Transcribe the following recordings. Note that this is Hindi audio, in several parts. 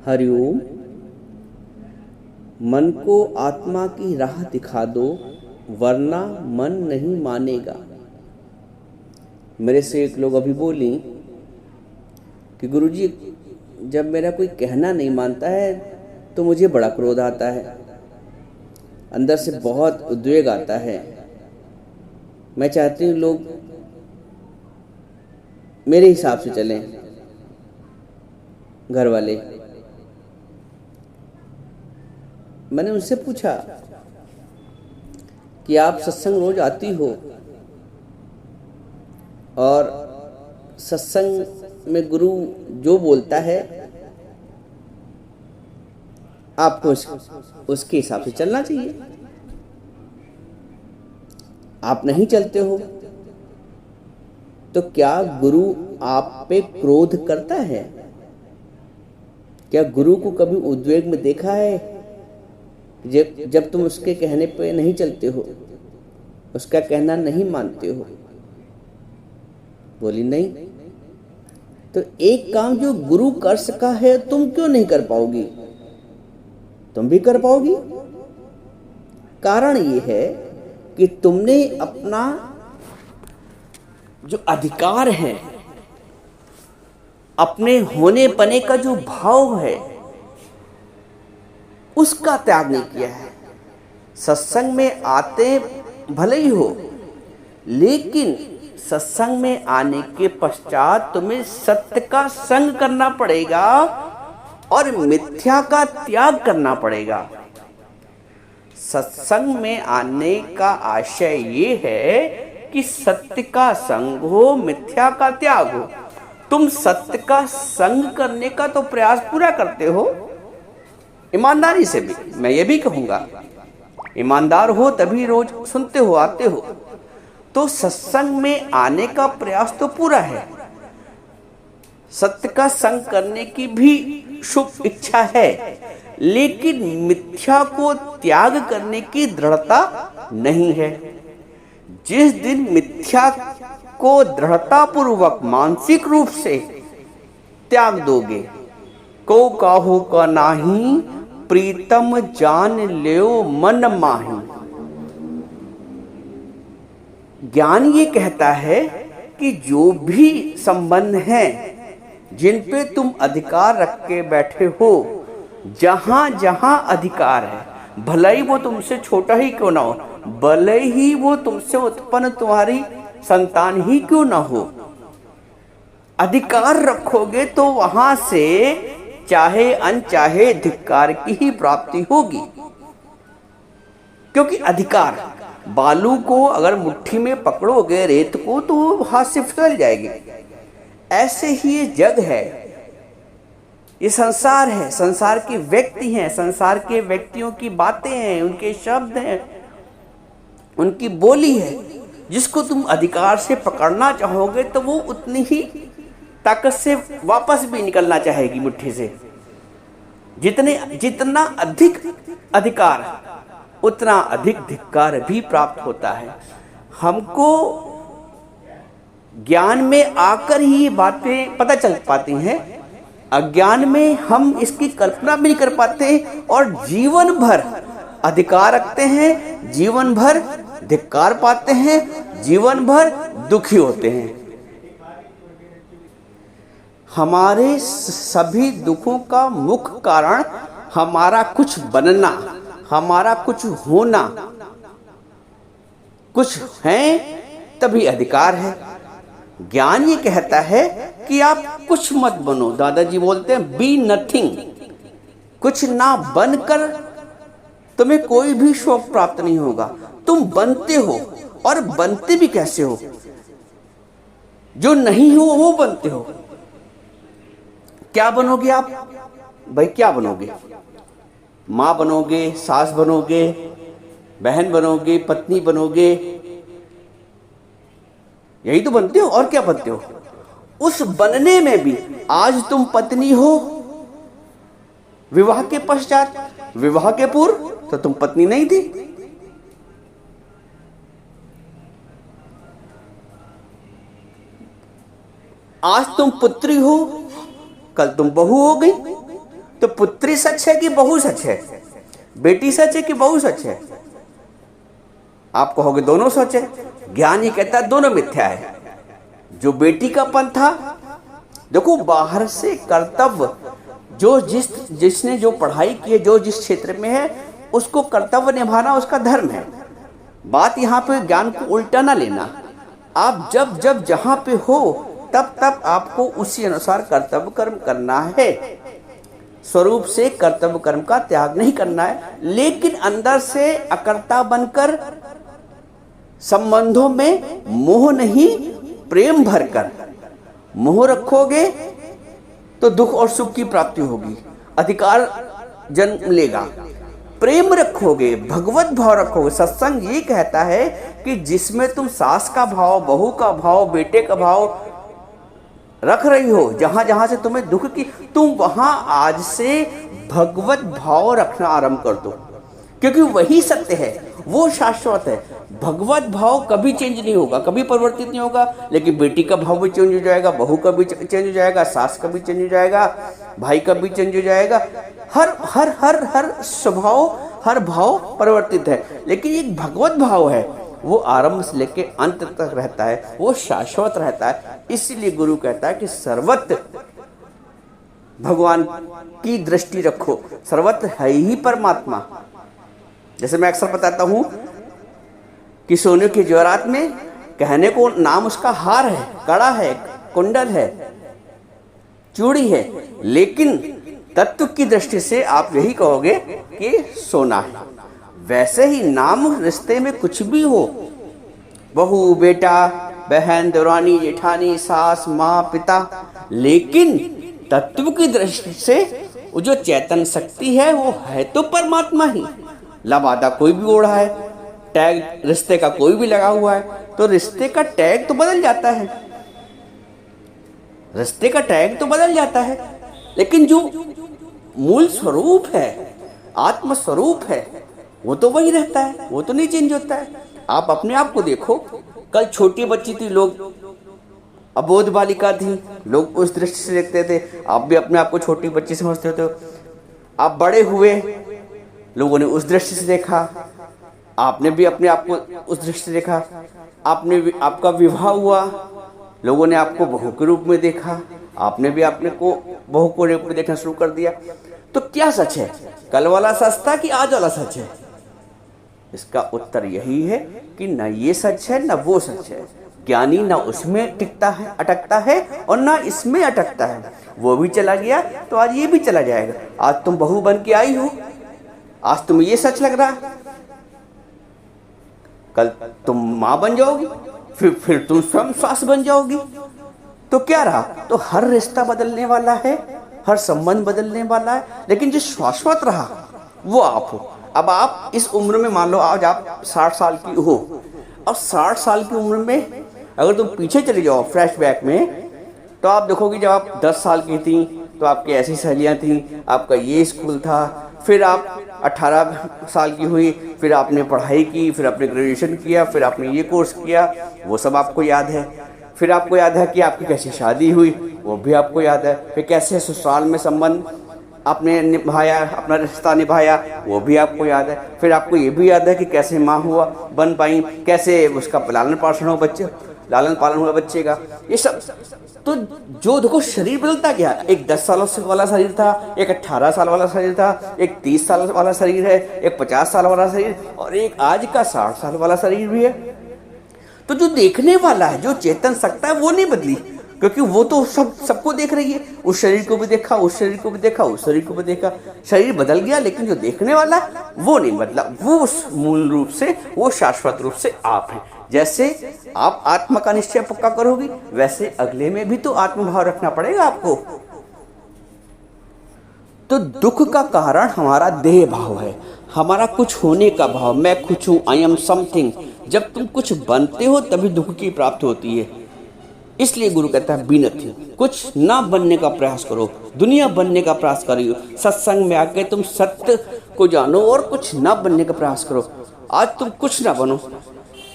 हरिओम। मन को आत्मा की राह दिखा दो, वरना मन नहीं मानेगा। मेरे से एक लोग अभी बोली कि गुरुजी, जब मेरा कोई कहना नहीं मानता है तो मुझे बड़ा क्रोध आता है, अंदर से बहुत उद्वेग आता है। मैं चाहती हूँ लोग मेरे हिसाब से चलें, घर वाले। मैंने उनसे पूछा कि आप सत्संग रोज आती हो और सत्संग में गुरु जो बोलता है आपको उसके हिसाब से चलना चाहिए। आप नहीं चलते हो तो क्या गुरु आप पे क्रोध करता है? क्या गुरु को कभी उद्वेग में देखा है जब तुम उसके कहने पे नहीं चलते हो, उसका कहना नहीं मानते हो? बोली नहीं। तो एक काम जो गुरु कर सका है तुम क्यों नहीं कर पाओगी? तुम भी कर पाओगी। कारण ये है कि तुमने अपना जो अधिकार है, अपने होने पने का जो भाव है, उसका त्याग नहीं किया है। सत्संग में आते भले ही हो, लेकिन सत्संग में आने के पश्चात तुम्हें सत्य का संग करना पड़ेगा और मिथ्या का त्याग करना पड़ेगा। सत्संग में आने का आशय ये है कि सत्य का संग हो, मिथ्या का त्याग हो। तुम सत्य का संग करने का तो प्रयास पूरा करते हो, ईमानदारी से भी। मैं ये भी कहूंगा, ईमानदार हो तभी रोज सुनते हो, आते हो। तो सत्संग में आने का प्रयास तो पूरा है, सत्य का संग करने की भी शुभ इच्छा है, लेकिन मिथ्या को त्याग करने की दृढ़ता नहीं है। जिस दिन मिथ्या को दृढ़ता पूर्वक मानसिक रूप से त्याग दोगे, को काहू का नाही, प्रीतम जान ल्यो मन माही। ज्ञान ये कहता है कि जो भी संबंध हैं जिन पे तुम अधिकार रख के बैठे हो, जहां जहां अधिकार है, भले ही वो तुमसे छोटा ही क्यों ना हो, भले ही वो तुमसे उत्पन्न तुम्हारी संतान ही क्यों ना हो, अधिकार रखोगे तो वहां से चाहे अनचाहे धिक्कार की ही प्राप्ति होगी। क्योंकि अधिकार, बालू को अगर मुट्ठी में पकड़ोगे, रेत को, तो वो हाथ से फिसल जाएगी। ऐसे ही ये जग है, ये संसार है, संसार के व्यक्ति हैं, संसार के व्यक्तियों की बातें हैं, उनके शब्द हैं, उनकी बोली है। जिसको तुम अधिकार से पकड़ना चाहोगे तो वो उतनी ही ताकत से वापस भी निकलना चाहेगी मुट्ठी से। जितना अधिक अधिकार, उतना अधिक धिक्कार भी प्राप्त होता है। हमको ज्ञान में आकर ही ये बातें पता चल पाती हैं, अज्ञान में हम इसकी कल्पना भी नहीं कर पाते और जीवन भर अधिकार रखते हैं, जीवन भर धिक्कार पाते हैं, जीवन भर दुखी होते हैं। हमारे सभी दुखों का मुख्य कारण हमारा कुछ बनना, हमारा कुछ होना। कुछ है तभी अधिकार है। ज्ञान ये कहता है कि आप कुछ मत बनो। दादाजी बोलते हैं बी नथिंग। कुछ ना बनकर तुम्हें कोई भी शौक प्राप्त नहीं होगा। तुम बनते हो, और बनते भी कैसे हो? जो नहीं हो वो बनते हो। क्या बनोगे आप भाई? क्या बनोगे? माँ बनोगे, सास बनोगे, बहन बनोगे, पत्नी बनोगे, यही तो बनते हो। और क्या बनते हो? उस बनने में भी आज तुम पत्नी हो, विवाह के पश्चात, विवाह के पूर्व तो तुम पत्नी नहीं थी। आज तुम पुत्री हो, कल तुम बहू हो गई। तो पुत्री सच है कि बहू सच है? बेटी सच है कि बहू सच है? आप कहोगे दोनों सच है। ज्ञानी कहता है दोनों मिथ्या है। जो बेटी का पन था, देखो बाहर से कर्तव्य, जो जिसने जो पढ़ाई की है, जो जिस क्षेत्र में है, उसको कर्तव्य निभाना उसका धर्म है। बात यहाँ पे ज्ञान को उल्टा ना लेना। आप जब जब जहाँ पे हो तब तब आपको उसी अनुसार कर्तव्य कर्म करना है। स्वरूप से कर्तव्य कर्म का त्याग नहीं करना है, लेकिन अंदर से अकर्ता बनकर, संबंधों में मोह नहीं प्रेम भरकर। मोह रखोगे तो दुख और सुख की प्राप्ति होगी, अधिकार जन्म लेगा। प्रेम रखोगे, भगवत भाव रखोगे। सत्संग ये कहता है कि जिसमें तुम सास का भाव, बहू का भाव, बेटे का भाव रख रही हो, जहां जहां से तुम्हें दुख की, तुम वहां आज से भगवत भाव रखना आरंभ कर दो, क्योंकि वही सत्य है, वो शाश्वत है। भगवत भाव कभी चेंज नहीं होगा, कभी परिवर्तित नहीं होगा। लेकिन बेटी का भाव भी चेंज हो जाएगा, बहू का भी चेंज हो जाएगा, सास का भी चेंज हो जाएगा, भाई का भी चेंज हो जाएगा। हर हर हर हर स्वभाव, हर भाव परिवर्तित है, लेकिन एक भगवत भाव है, वो आरंभ से लेके अंत तक रहता है, वो शाश्वत रहता है। इसलिए गुरु कहता है कि सर्वत्र भगवान की दृष्टि रखो। सर्वत्र है ही परमात्मा। जैसे मैं अक्सर बताता हूं कि सोने की जेवरात में कहने को नाम उसका हार है, कड़ा है, कुंडल है, चूड़ी है, लेकिन तत्व की दृष्टि से आप यही कहोगे कि सोना है। वैसे ही नाम रिश्ते में कुछ भी हो, बहू, बेटा, बहन, देवरानी, जेठानी, सास, माँ, पिता, लेकिन तत्व की दृष्टि से वो जो चेतन शक्ति है वो है तो परमात्मा ही। लबादा कोई भी ओढ़ा है, टैग रिश्ते का कोई भी लगा हुआ है, तो रिश्ते का टैग तो बदल जाता है, रिश्ते का टैग तो बदल जाता है, लेकिन जो मूल स्वरूप है, आत्म स्वरूप है, वो तो वही रहता है, वो तो नहीं चेंज होता है। आप अपने आप को देखो, कल छोटी बच्ची थी, लोग अबोध बालिका थी, लोग उस दृष्टि से देखते थे। आप भी अपने आप को छोटी बच्ची समझते हो। आप बड़े हुए, लोगों ने उस दृष्टि से देखा, आपने भी अपने आप को उस दृष्टि से देखा। आपका विवाह हुआ, लोगों ने आपको बहू के रूप में देखा, आपने भी अपने को बहू को रूप में देखना शुरू कर दिया। तो क्या सच है, कल वाला सच था कि आज वाला सच है? इसका उत्तर यही है कि न ये सच है न वो सच है। ज्ञानी ना उसमें टिकता है, अटकता है, और ना इसमें अटकता है। वो भी चला गया तो आज ये भी चला जाएगा। आज तुम बहू बन के आई हो, आज तुम्हें ये सच लग रहा है, कल तुम माँ बन जाओगी, फिर तुम स्वयं सास बन जाओगी। तो क्या रहा? तो हर रिश्ता बदलने वाला है, हर संबंध बदलने वाला है, लेकिन जो शाश्वत रहा वो आप हो। अब आप इस उम्र में, मान लो आज आप 60 साल की हो, और 60 साल की उम्र में अगर तुम पीछे चले जाओ फ्लैशबैक में, तो आप देखोगे जब आप 10 साल की थी तो आपकी ऐसी सहेलियाँ थीं, आपका ये स्कूल था, फिर आप 18 साल की हुई, फिर आपने पढ़ाई की, फिर आपने ग्रेजुएशन किया, फिर आपने ये कोर्स किया, वो सब आपको याद है। फिर आपको याद है कि आपकी कैसी शादी हुई, वो भी आपको याद है। फिर कैसे ससुराल में संबंध आपने निभाया, अपना रिश्ता निभाया, वो भी आपको याद है। फिर आपको ये भी याद है कि कैसे माँ हुआ बन पाई, कैसे उसका लालन पालन हुआ बच्चे का, ये सब। तो जो देखो शरीर बदलता गया, एक 10 सालों से वाला शरीर था, एक 18 साल वाला शरीर था, एक 30 साल वाला शरीर है, एक 50 साल वाला शरीर, और एक आज का 60 साल वाला शरीर भी है। तो जो देखने वाला है, जो चेतन सकता है, वो नहीं बदली, क्योंकि वो तो सबको देख रही है। उस शरीर को भी देखा, उस शरीर को भी देखा, उस शरीर को भी देखा, शरीर बदल गया, लेकिन जो देखने वाला वो नहीं बदला। वो मूल रूप से, वो शाश्वत रूप से आप हैं। जैसे आप आत्मा का निश्चय पक्का करोगी, वैसे अगले में भी तो आत्मभाव रखना पड़ेगा आपको। तो दुख का कारण हमारा देह भाव है, हमारा कुछ होने का भाव, मैं कुछ हूं, आई एम समथिंग। जब तुम कुछ बनते हो तभी दुख की प्राप्ति होती है। इसलिए गुरु कहता है बी नथिंग, कुछ ना बनने का प्रयास करो, दुनिया बनने का प्रयास करियो। सत्संग में आके तुम सत्य को जानो और कुछ ना बनने का प्रयास करो। आज तुम कुछ ना बनो,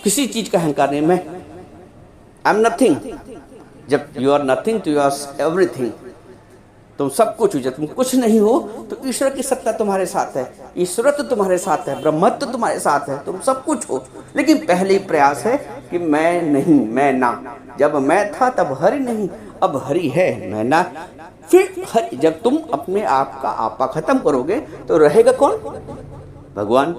किसी चीज का अहंकार नहीं, मैं आई एम नथिंग। जब यू आर नथिंग तो यू आर एवरीथिंग। तुम सब कुछ हो। जब तुम कुछ नहीं हो तो ईश्वर की सत्ता तुम्हारे साथ है, ईश्वर तो तुम्हारे साथ है, ब्रह्मत्व तुम्हारे साथ है, तुम सब कुछ हो। लेकिन पहले प्रयास है कि मैं नहीं, मैं ना। जब मैं था तब हरि नहीं, अब हरि है, मैं ना। फिर हरि, जब तुम अपने आप का आपा खत्म करोगे तो रहेगा कौन? भगवान।